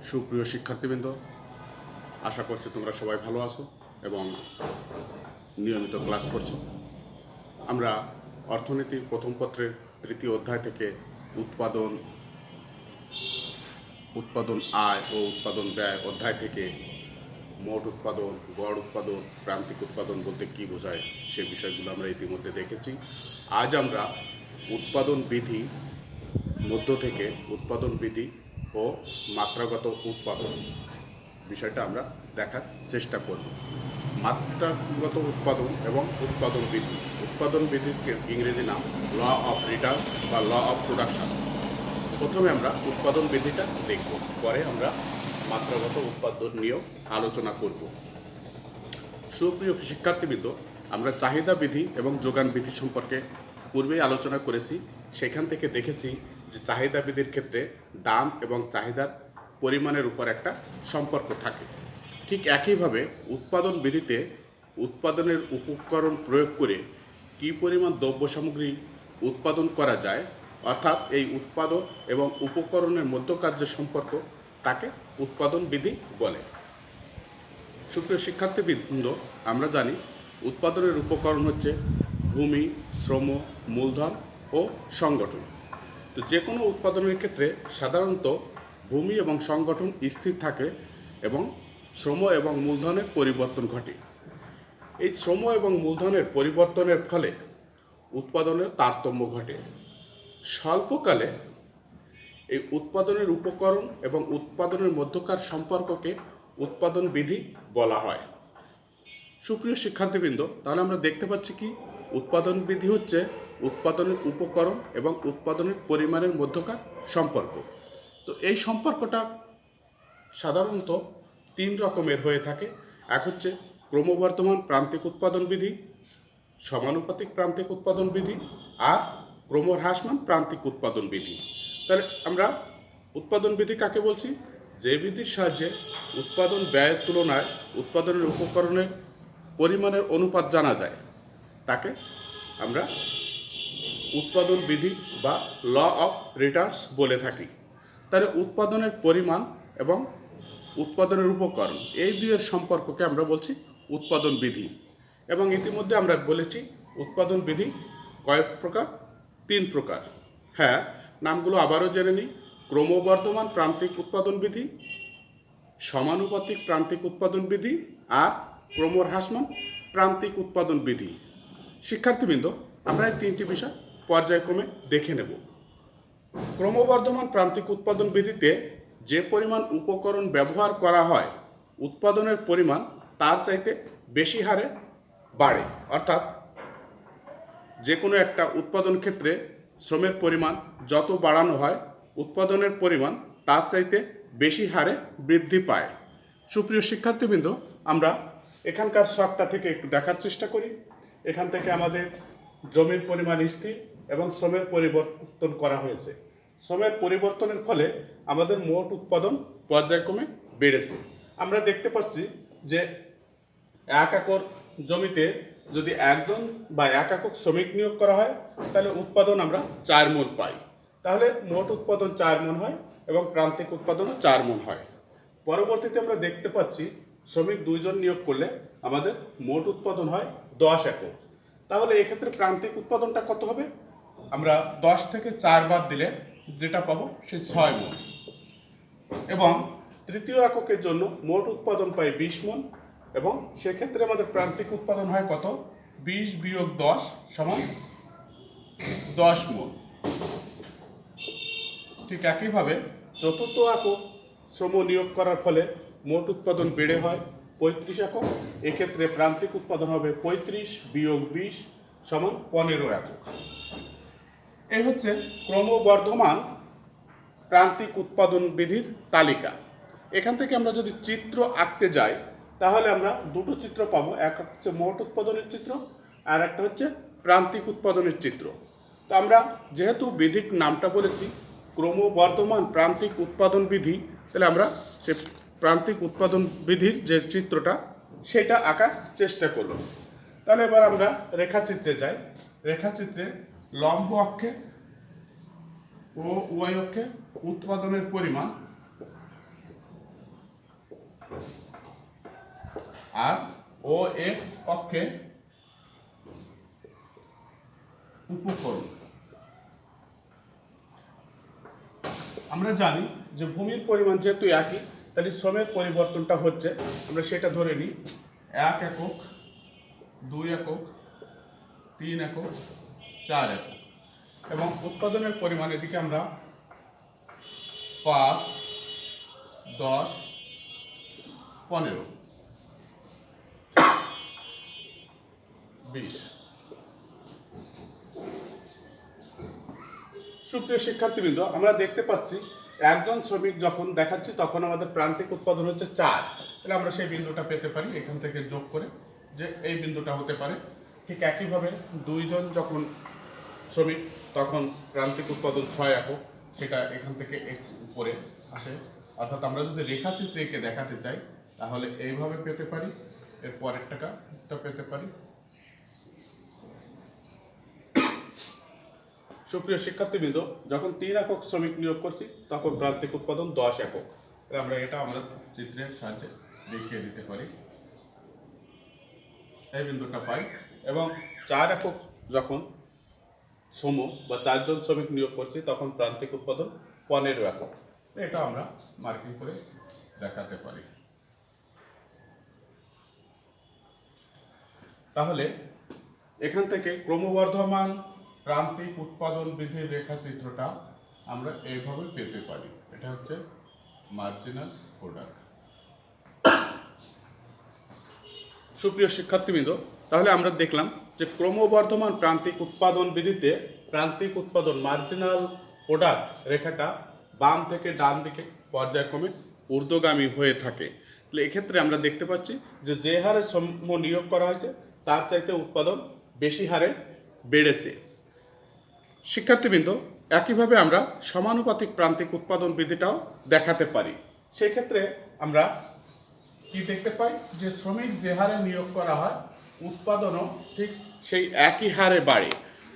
সুপ্রিয় শিক্ষার্থীবৃন্দ, আশা করছি তোমরা সবাই ভালো আছো এবং নিয়মিত ক্লাস করছো। আমরা অর্থনীতির প্রথম পত্রের তৃতীয় অধ্যায় থেকে উৎপাদন উৎপাদন আয় ও উৎপাদন ব্যয় অধ্যায় থেকে মোট উৎপাদন, গড় উৎপাদন, প্রান্তিক উৎপাদন বলতে কী বোঝায় সে বিষয়গুলো আমরা ইতিমধ্যে দেখেছি। আজ আমরা উৎপাদন বিধি মধ্য থেকে উৎপাদন বিধি ও মাত্রাগত উৎপাদন বিষয়টা আমরা দেখার চেষ্টা করব। মাত্রাগত উৎপাদন এবং উৎপাদন বিধি। উৎপাদন বিধির ইংরেজি নাম ল অফ রিটার্ন বা ল অফ প্রোডাকশন। প্রথমে আমরা উৎপাদন বিধিটা দেখব, পরে আমরা মাত্রাগত উৎপাদন নিয়েও আলোচনা করব। সুপ্রিয় শিক্ষার্থীবৃন্দ, আমরা চাহিদা বিধি এবং যোগান বিধি সম্পর্কে পূর্বেই আলোচনা করেছি। সেখান থেকে দেখেছি যে চাহিদা বিধির ক্ষেত্রে দাম এবং চাহিদার পরিমাণের উপর একটা সম্পর্ক থাকে। ঠিক একইভাবে উৎপাদন বিধিতে উৎপাদনের উপকরণ প্রয়োগ করে কী পরিমাণ দ্রব্য সামগ্রী উৎপাদন করা যায়, অর্থাৎ এই উৎপাদন এবং উপকরণের মধ্যকার যে সম্পর্ক তাকে উৎপাদন বিধি বলে। সুপ্রিয় শিক্ষার্থীবৃন্দ, আমরা জানি উৎপাদনের উপকরণ হচ্ছে ভূমি, শ্রম, মূলধন ও সংগঠন। তো যে কোনো উৎপাদনের ক্ষেত্রে সাধারণত ভূমি এবং সংগঠন স্থির থাকে এবং শ্রম এবং মূলধনের পরিবর্তন ঘটে। এই শ্রম এবং মূলধনের পরিবর্তনের ফলে উৎপাদনের তারতম্য ঘটে। স্বল্পকালে এই উৎপাদনের উপকরণ এবং উৎপাদনের মধ্যকার সম্পর্ককে উৎপাদন বিধি বলা হয়। সুপ্রিয় শিক্ষার্থীবৃন্দ, তাহলে আমরা দেখতে পাচ্ছি কি উৎপাদন বিধি হচ্ছে উৎপাদনের উপকরণ এবং উৎপাদনের পরিমাণের মধ্যকার সম্পর্ক। তো এই সম্পর্কটা সাধারণত তিন রকমের হয়ে থাকে। এক হচ্ছে ক্রমবর্ধমান প্রান্তিক উৎপাদন বিধি, সমানুপাতিক প্রান্তিক উৎপাদন বিধি আর ক্রমহ্রাসমান প্রান্তিক উৎপাদন বিধি। তাহলে আমরা উৎপাদন বিধি কাকে বলছি? যে বিধির সাহায্যে উৎপাদন ব্যয়ের তুলনায় উৎপাদনের উপকরণের পরিমাণের অনুপাত জানা যায় তাকে আমরা উৎপাদন বিধি বা ল অফ রিটার্নস বলে থাকি। তাহলে উৎপাদনের পরিমাণ এবং উৎপাদনের উপকরণ এই দুইয়ের সম্পর্ককে আমরা বলছি উৎপাদন বিধি। এবং ইতিমধ্যে আমরা বলেছি উৎপাদন বিধি কয়েক প্রকার? তিন প্রকার। হ্যাঁ, নামগুলো আবারও জেনে নিই। ক্রমবর্ধমান প্রান্তিক উৎপাদন বিধি, সমানুপাতিক প্রান্তিক উৎপাদন বিধি আর ক্রমহ্রাসমান প্রান্তিক উৎপাদন বিধি। শিক্ষার্থীবৃন্দ, আমরা এই তিনটি বিষয় পর্যায়ক্রমে দেখে নেব। ক্রমবর্ধমান প্রান্তিক উৎপাদন বিধিতে যে পরিমাণ উপকরণ ব্যবহার করা হয় উৎপাদনের পরিমাণ তার চাইতে বেশি হারে বাড়ে। অর্থাৎ যে কোনো একটা উৎপাদন ক্ষেত্রে শ্রমের পরিমাণ যত বাড়ানো হয় উৎপাদনের পরিমাণ তার চাইতে বেশি হারে বৃদ্ধি পায়। সুপ্রিয় শিক্ষার্থীবৃন্দ, আমরা এখানকার শখটা থেকে একটু দেখার চেষ্টা করি। এখান থেকে আমাদের জমির পরিমাণ স্থির এবং শ্রমের পরিবর্তন করা হয়েছে। শ্রমের পরিবর্তনের ফলে আমাদের মোট উৎপাদন পর্যায়ক্রমে বেড়েছে। আমরা দেখতে পাচ্ছি যে 1 একর জমিতে যদি একজন বা 1 একক শ্রমিক নিয়োগ করা হয় তাহলে উৎপাদন আমরা 4 মণ পাই। তাহলে মোট উৎপাদন 4 মণ হয় এবং প্রান্তিক উৎপাদনও 4 মণ হয়। পরবর্তীতে আমরা দেখতে পাচ্ছি শ্রমিক 2 জন নিয়োগ করলে আমাদের মোট উৎপাদন হয় 10 একক। তাহলে এক্ষেত্রে প্রান্তিক উৎপাদনটা কত হবে? আমরা 10 থেকে 4 বাদ দিলে যেটা পাবো সে 6 মণ। এবং তৃতীয় এককের জন্য মোট উৎপাদন পাই 20 মণ এবং সেক্ষেত্রে আমাদের প্রান্তিক উৎপাদন হয় কত? 20 বিয়োগ 10 সমান 10 মণ। ঠিক একইভাবে চতুর্থ একক শ্রম নিয়োগ করার ফলে মোট উৎপাদন বেড়ে হয় 35 একক। এক্ষেত্রে প্রান্তিক উৎপাদন হবে 35 বিয়োগ 20 সমান 15 একক। এই হচ্ছে ক্রমবর্ধমান প্রান্তিক উৎপাদন বিধির তালিকা। এখান থেকে আমরা যদি চিত্র আঁকতে যাই তাহলে আমরা দুটো চিত্র পাবো। এক হচ্ছে মোট উৎপাদনের চিত্র আর একটা হচ্ছে প্রান্তিক উৎপাদনের চিত্র। তো আমরা যেহেতু বিধির নামটা বলেছি ক্রমবর্ধমান প্রান্তিক উৎপাদন বিধি, তাহলে আমরা সে প্রান্তিক উৎপাদন বিধির যে চিত্রটা সেটা আঁকার চেষ্টা করব। তাহলে এবার আমরা রেখাচিত্রে যাই। রেখাচিত্রে লম্ব অক্ষে ও উভয় অক্ষে উৎপাদনের পরিমাণ আর ও এক্স অক্ষে উপকরণ। আমরা জানি যে ভূমির পরিমাণ যেহেতু একই, তাহলে শ্রমের পরিবর্তনটা হচ্ছে, আমরা সেটা ধরে নিই 1 একক, 2 একক, 3 একক, 4 একক। এবং উৎপাদনের পরিমাণ এদিকে আমরা 5, 10, 15, 20। সুপ্রিয় শিক্ষার্থীবৃন্দ, আমরা দেখতে পাচ্ছি একজন শ্রমিক যখন দেখাচ্ছি তখন আমাদের প্রান্তিক উৎপাদন হচ্ছে 4। তাহলে আমরা সেই বিন্দুটা পেতে পারি এখান থেকে যোগ করে, যে এই বিন্দুটা হতে পারে। ঠিক একইভাবে 2 জন যখন শ্রমিক তখন প্রান্তিক উৎপাদন 6 একক, সেটা এখান থেকে উপরে আসে। অর্থাৎ আমরা যদি রেখাচিত্রে এঁকে দেখাতে চাই তাহলে এইভাবে পেতে পারি, এর পরের টাকা পেতে পারি। সুপ্রিয় শিক্ষার্থীবৃন্দ, যখন 3 একক শ্রমিক নিয়োগ করছি তখন প্রান্তিক উৎপাদন 10 একক। আমরা এটা চিত্রের সাহায্যে দেখিয়ে দিতে পারি, এই বিন্দুটা পাই। এবং 4 একক যখন শ্রম বা 4 জন শ্রমিক নিয়োগ করছি তখন প্রান্তিক উৎপাদন 15 একক। এটা আমরা মার্কিং করে দেখাতে পারি। তাহলে এখান থেকে ক্রমবর্ধমান প্রান্তিক উৎপাদন বৃদ্ধির রেখাচিত্রটা আমরা এইভাবে পেতে পারি। এটা হচ্ছে মার্জিনাল প্রোডাক্ট। সুপ্রিয় শিক্ষার্থীবৃন্দ, তাহলে আমরা দেখলাম যে ক্রমবর্ধমান প্রান্তিক উৎপাদন বৃদ্ধিতে প্রান্তিক উৎপাদন মার্জিনাল প্রোডাক্ট রেখাটা বাম থেকে ডান দিকে পর্যায়ক্রমে ঊর্ধ্বগামী হয়ে থাকে। তাহলে এক্ষেত্রে আমরা দেখতে পাচ্ছি যে হারে শ্রম নিয়োগ করা হয়েছে তার চাইতে উৎপাদন বেশি হারে বেড়েছে। শিক্ষার্থীবৃন্দ, একইভাবে আমরা সমানুপাতিক প্রান্তিক উৎপাদন বৃদ্ধিটাও দেখাতে পারি। সেই ক্ষেত্রে আমরা কি দেখতে পাই যে শ্রমিক যে হারে নিয়োগ করা হয় উৎপাদনও ঠিক সেই একই হারে বাড়ে।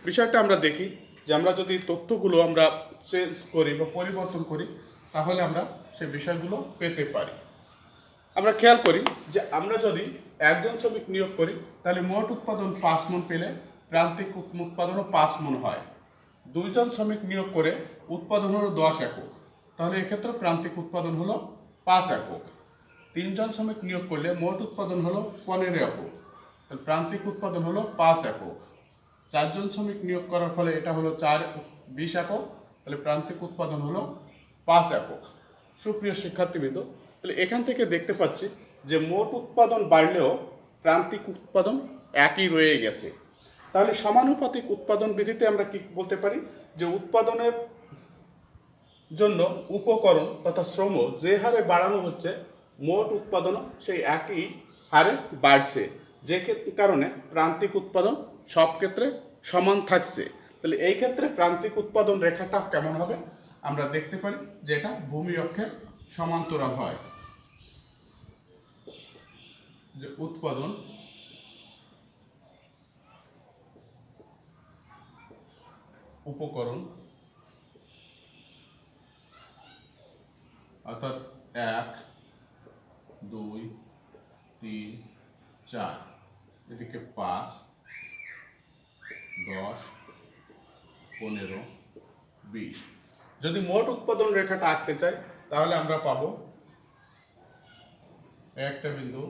বিষয়টা আমরা দেখি যে আমরা যদি তথ্যগুলো আমরা চেঞ্জ করি বা পরিবর্তন করি তাহলে আমরা সেই বিষয়গুলো পেতে পারি। আমরা খেয়াল করি যে আমরা যদি একজন শ্রমিক নিয়োগ করি তাহলে মোট উৎপাদন 5 মণ পেলে প্রান্তিক উৎপাদনও 5 মণ হয়। 2 জন শ্রমিক নিয়োগ করে উৎপাদন হলো 10 একক, তাহলে এক্ষেত্রে প্রান্তিক উৎপাদন হলো 5 একক। 3 জন শ্রমিক নিয়োগ করলে মোট উৎপাদন হলো 15 একক, তাহলে প্রান্তিক উৎপাদন হলো 5 একক। 4 জন শ্রমিক নিয়োগ করার ফলে এটা হলো 20 একক, তাহলে প্রান্তিক উৎপাদন হলো 5 একক। সুপ্রিয় শিক্ষার্থীবৃন্দ, তাহলে এখান থেকে দেখতে পাচ্ছি যে মোট উৎপাদন বাড়লেও প্রান্তিক উৎপাদন একই রয়ে গেছে। তাহলে সমানুপাতিক উৎপাদন বৃদ্ধিতে আমরা কি বলতে পারি যে উৎপাদনের জন্য উপকরণ তথা শ্রম যে হারে বাড়ানো হচ্ছে মোট উৎপাদনও সেই একই হারে বাড়ছে, যে কারণে প্রান্তিক উৎপাদন সব ক্ষেত্রে সমান থাকছে। তাহলে এই ক্ষেত্রে প্রান্তিক উৎপাদন রেখাটা কেমন হবে আমরা দেখতে পারি যে এটা ভূমি অক্ষের সমান্তরাল হয়। যে উৎপাদন উপকরণ অর্থাৎ 1, 2, 3, 4, এদিকে 5, 10, 15, 20। যদি মোট উৎপাদন রেখাটা আঁকতে চাই তাহলে আমরা পাবো একটা বিন্দু,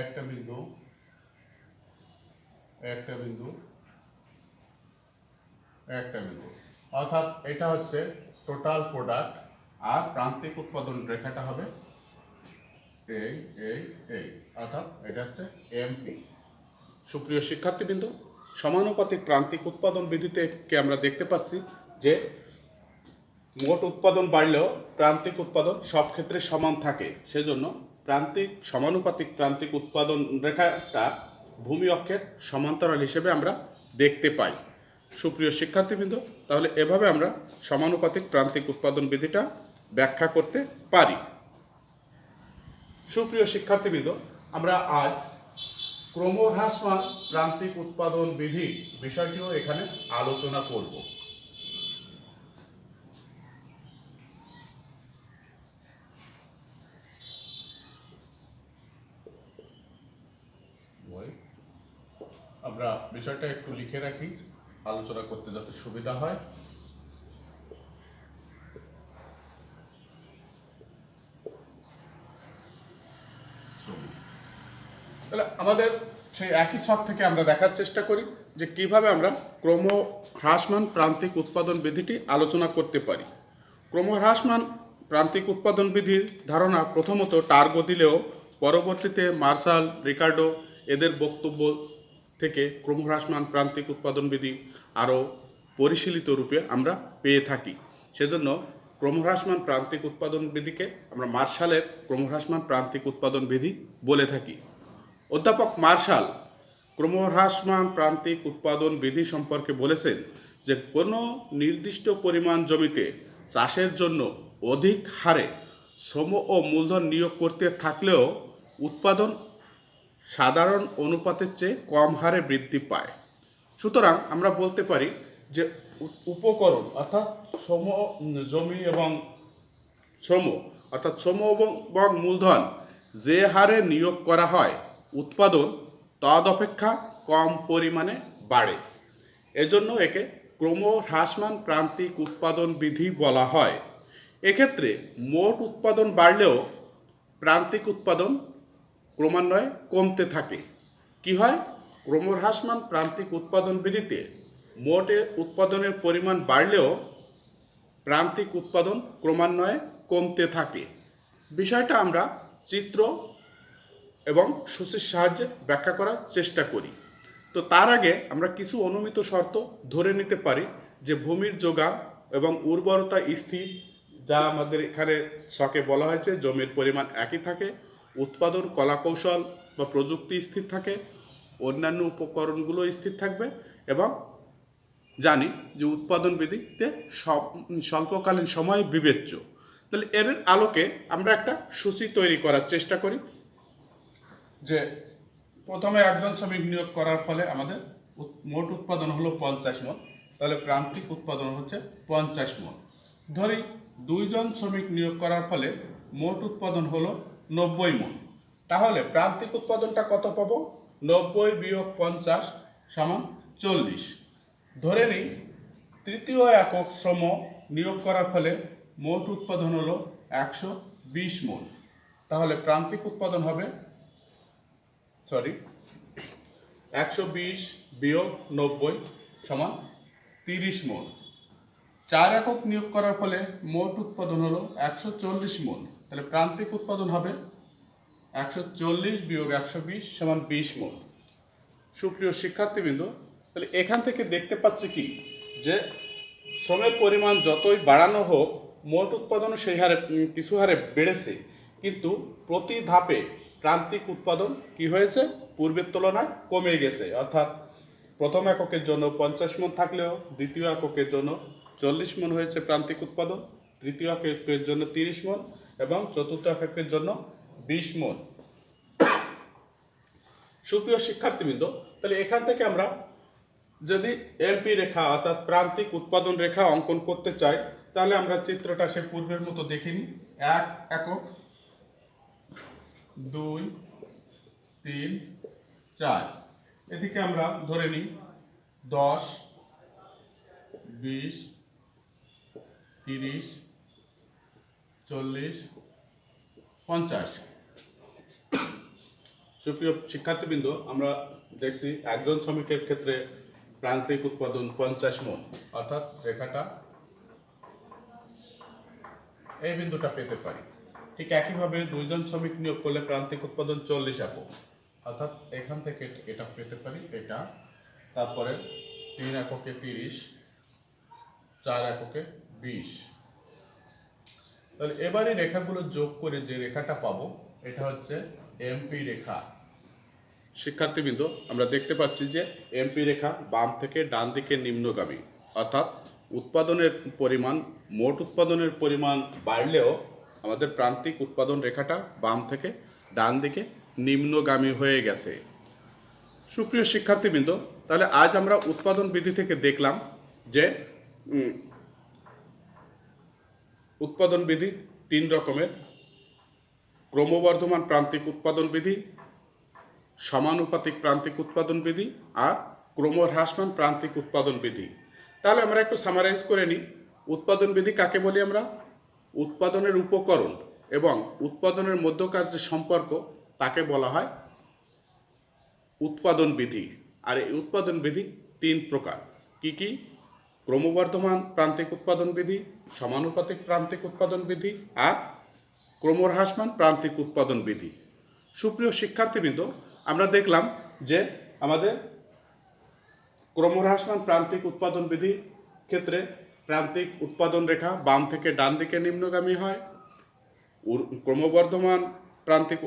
একটা বিন্দু, একটা বিন্দু, একটা বিন্দু, অর্থাৎ এটা হচ্ছে টোটাল প্রোডাক্ট। আর প্রান্তিক উৎপাদন রেখাটা হবে এই এই এই, অর্থাৎ এটা হচ্ছে এমপি। সুপ্রিয় শিক্ষার্থীবৃন্দ, সমানুপাতিক প্রান্তিক উৎপাদন বৃদ্ধিতে আমরা দেখতে পাচ্ছি যে মোট উৎপাদন বাড়লেও প্রান্তিক উৎপাদন সব ক্ষেত্রে সমান থাকে। সেজন্য সমানুপাতিক প্রান্তিক উৎপাদন রেখাটা ভূমি অক্ষের সমান্তরাল হিসেবে আমরা দেখতে পাই। সুপ্রিয় শিক্ষার্থীবৃন্দ, তাহলে এভাবে আমরা সমানুপাতিক প্রান্তিক উৎপাদন বৃদ্ধিটা ব্যাখ্যা করতে পারি। সুপ্রিয় শিক্ষার্থীবৃন্দ, আমরা আজ ক্রমহ্রাসমান প্রান্তিক উৎপাদন বৃদ্ধি বিষয়টিও এখানে আলোচনা করব। আমরা বিষয়টা একটু লিখে রাখি আলোচনা করতে যাতে সুবিধা হয়। তাহলে আমাদের সেই একই ছক থেকে আমরা দেখার চেষ্টা করি যে কিভাবে আমরা ক্রমহ্রাসমান প্রান্তিক উৎপাদন বিধিটি আলোচনা করতে পারি। ক্রমহ্রাসমান প্রান্তিক উৎপাদন বিধির ধারণা প্রথমত টার্গো দিলেও পরবর্তীতে মার্শাল, রিকার্ডো এদের বক্তব্য থেকে ক্রমহ্রাসমান প্রান্তিক উৎপাদন বিধি আরও পরিশীলিত রূপে আমরা পেয়ে থাকি। সেজন্য ক্রমহ্রাসমান প্রান্তিক উৎপাদন বিধিকে আমরা মার্শালের ক্রমহ্রাসমান প্রান্তিক উৎপাদন বিধি বলে থাকি। অধ্যাপক মার্শাল ক্রমহ্রাসমান প্রান্তিক উৎপাদন বিধি সম্পর্কে বলেছেন যে কোনো নির্দিষ্ট পরিমাণ জমিতে চাষের জন্য অধিক হারে শ্রম ও মূলধন নিয়োগ করতে থাকলেও উৎপাদন সাধারণ অনুপাতের চেয়ে কম হারে বৃদ্ধি পায়। সুতরাং আমরা বলতে পারি যে উপকরণ অর্থাৎ জমি এবং শ্রম অর্থাৎ শ্রম এবং মূলধন যে হারে নিয়োগ করা হয় উৎপাদন তদপেক্ষা কম পরিমাণে বাড়ে। এজন্য একে ক্রমহ্রাসমান প্রান্তিক উৎপাদন বিধি বলা হয়। এক্ষেত্রে মোট উৎপাদন বাড়লেও প্রান্তিক উৎপাদন ক্রমান্বয়ে কমতে থাকে। কি হয়? ক্রমহ্রাসমান প্রান্তিক উৎপাদন বিধিতে মোটে উৎপাদনের পরিমাণ বাড়লেও প্রান্তিক উৎপাদন ক্রমান্বয়ে কমতে থাকে। বিষয়টা আমরা চিত্র এবং সূচির সাহায্যে ব্যাখ্যা করার চেষ্টা করি। তো তার আগে আমরা কিছু অনুমিত শর্ত ধরে নিতে পারি যে ভূমির যোগান এবং উর্বরতা স্থির, যা আমাদের এখানে ছকে বলা হয়েছে জমির পরিমাণ একই থাকে, উৎপাদন কলাকৌশল বা প্রযুক্তি স্থির থাকে, অন্যান্য উপকরণগুলো স্থির থাকবে এবং জানি যে উৎপাদন বিধিতে স্বল্পকালীন সময় বিবেচ্য। তাহলে এর আলোকে আমরা একটা সূচি তৈরি করার চেষ্টা করি যে প্রথমে একজন শ্রমিক নিয়োগ করার ফলে আমাদের মোট উৎপাদন হলো 50 মণ, তাহলে প্রান্তিক উৎপাদন হচ্ছে 50 মণ। ধরি দুইজন শ্রমিক নিয়োগ করার ফলে মোট উৎপাদন হলো 90 মণ, তাহলে প্রান্তিক উৎপাদনটা কত পাবো? 90 বিয়োগ 50 সমান 40। ধরে নিই তৃতীয় একক শ্রম নিয়োগ করার ফলে মোট উৎপাদন হলো 120 মণ, তাহলে প্রান্তিক উৎপাদন হবে 120 বিয়োগ 90 সমান 30 মণ। 4 একক নিয়োগ করার ফলে মোট উৎপাদন হলো 140 মণ, তাহলে প্রান্তিক উৎপাদন হবে 140 বিয়োগ 120 সমান 20 মণ। সুপ্রিয় শিক্ষার্থীবৃন্দ, তাহলে এখান থেকে দেখতে পাচ্ছি কি যে শ্রমের পরিমাণ যতই বাড়ানো হোক মোট উৎপাদনও সেই হারে কিছু হারে বেড়েছে, কিন্তু প্রতি ধাপে প্রান্তিক উৎপাদন কি হয়েছে? পূর্বের তুলনায় কমে গেছে। অর্থাৎ প্রথম এককের জন্য 50 মণ থাকলেও দ্বিতীয় এককের জন্য 40 মণ হয়েছে প্রান্তিক উৎপাদন, তৃতীয় এককের জন্য 30 মণ এবং চতুর্থ এককের জন্য 20 মণ। সুপ্রিয় শিক্ষার্থীবৃন্দ, তাহলে এখান থেকে আমরা যদি এমপি রেখা অর্থাৎ প্রান্তিক উৎপাদন রেখা অঙ্কন করতে চাই, তাহলে আমরা চিত্রটা সে পূর্বের মতো দেখে নিই। 1 একক, 2, 3, 4, এদিকে আমরা ধরে নিই 10, 20, 30, 40, 50। সুপ্রিয় শিক্ষার্থীবৃন্দ, আমরা দেখছি একজন শ্রমিকের ক্ষেত্রে প্রান্তিক উৎপাদন 50 মণ, অর্থাৎ রেখাটা এই বিন্দুটা পেতে পারি। ঠিক একইভাবে দুইজন শ্রমিক নিয়োগ করলে প্রান্তিক উৎপাদন 40 একক, অর্থাৎ এখান থেকে এটা পেতে পারি এটা, তারপরে 3 এককে 30, 4 এককে 20। তাহলে এবারে রেখাগুলো যোগ করে যে রেখাটা পাবো এটা হচ্ছে এমপি রেখা। শিক্ষার্থীবৃন্দ, আমরা দেখতে পাচ্ছি যে এমপি রেখা বাম থেকে ডান দিকে নিম্নগামী, অর্থাৎ উৎপাদনের পরিমাণ মোট উৎপাদনের পরিমাণ বাড়লেও আমাদের প্রান্তিক উৎপাদন রেখাটা বাম থেকে ডান দিকে নিম্নগামী হয়ে গেছে। সুপ্রিয় শিক্ষার্থীবৃন্দ, তাহলে আজ আমরা উৎপাদন বিধি থেকে দেখলাম যে উৎপাদন বিধি 3 রকমের: ক্রমবর্ধমান প্রান্তিক উৎপাদন বিধি, সমানুপাতিক প্রান্তিক উৎপাদন বিধি আর ক্রমহ্রাসমান প্রান্তিক উৎপাদন বিধি। তাহলে আমরা একটু সামারাইজ করে নিই। উৎপাদন বিধি কাকে বলি আমরা? উৎপাদনের উপকরণ এবং উৎপাদনের মধ্যকার যে সম্পর্ক তাকে বলা হয় উৎপাদন বিধি। আর এই উৎপাদন বিধি 3 প্রকার। কি কি? ক্রমবর্ধমান প্রান্তিক উৎপাদন বিধি, সমানুপাতিক প্রান্তিক উৎপাদন বিধি আর ক্রমহ্রাসমান প্রান্তিক উৎপাদন বিধি। সুপ্রিয় শিক্ষার্থীবৃন্দ, আমরা দেখলাম যে আমাদের ক্রমহ্রাসমান প্রান্তিক উৎপাদন বিধির ক্ষেত্রে প্রান্তিক উৎপাদন রেখা বাম থেকে ডান দিকে নিম্নগামী হয়। ক্রমবর্ধমান প্রান্তিক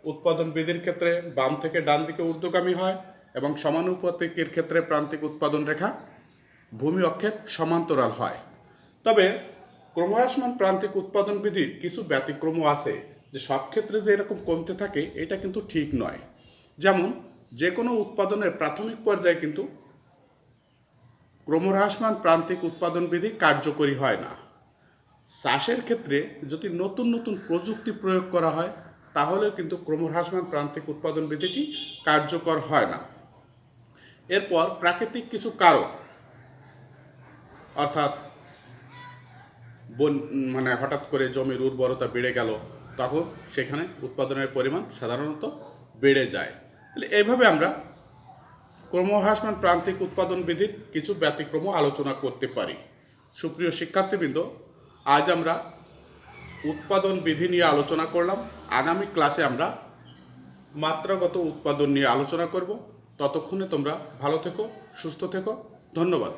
উৎপাদন বিধির ক্ষেত্রে বাম থেকে ডান দিকে ঊর্ধ্বগামী হয় এবং সমানুপাতিকের ক্ষেত্রে প্রান্তিক উৎপাদন রেখা ভূমি অক্ষের সমান্তরাল হয়। তবে ক্রমহ্রাসমান প্রান্তিক উৎপাদন বিধির কিছু ব্যতিক্রমও আছে, যে সব ক্ষেত্রে যে এরকম কমতে থাকে এটা কিন্তু ঠিক নয়। যেমন যে কোনো উৎপাদনের প্রাথমিক পর্যায়ে কিন্তু ক্রমহ্রাসমান প্রান্তিক উৎপাদন বিধি কার্যকরী হয় না। চাষের ক্ষেত্রে যদি নতুন নতুন প্রযুক্তি প্রয়োগ করা হয় তাহলেও কিন্তু ক্রমহ্রাসমান প্রান্তিক উৎপাদন বিধিটি কার্যকর হয় না। এরপর প্রাকৃতিক কিছু কারণ, অর্থাৎ হঠাৎ করে জমির উর্বরতা বেড়ে গেল, তখন সেখানে উৎপাদনের পরিমাণ সাধারণত বেড়ে যায়। এইভাবে আমরা ক্রমহ্রাসমান প্রান্তিক উৎপাদন বিধির কিছু ব্যতিক্রম আলোচনা করতে পারি। সুপ্রিয় শিক্ষার্থীবৃন্দ, আজ আমরা উৎপাদন বিধি নিয়ে আলোচনা করলাম। আগামী ক্লাসে আমরা মাত্রাগত উৎপাদন নিয়ে আলোচনা করব। ততক্ষণে তোমরা ভালো থেকো, সুস্থ থেকো। ধন্যবাদ।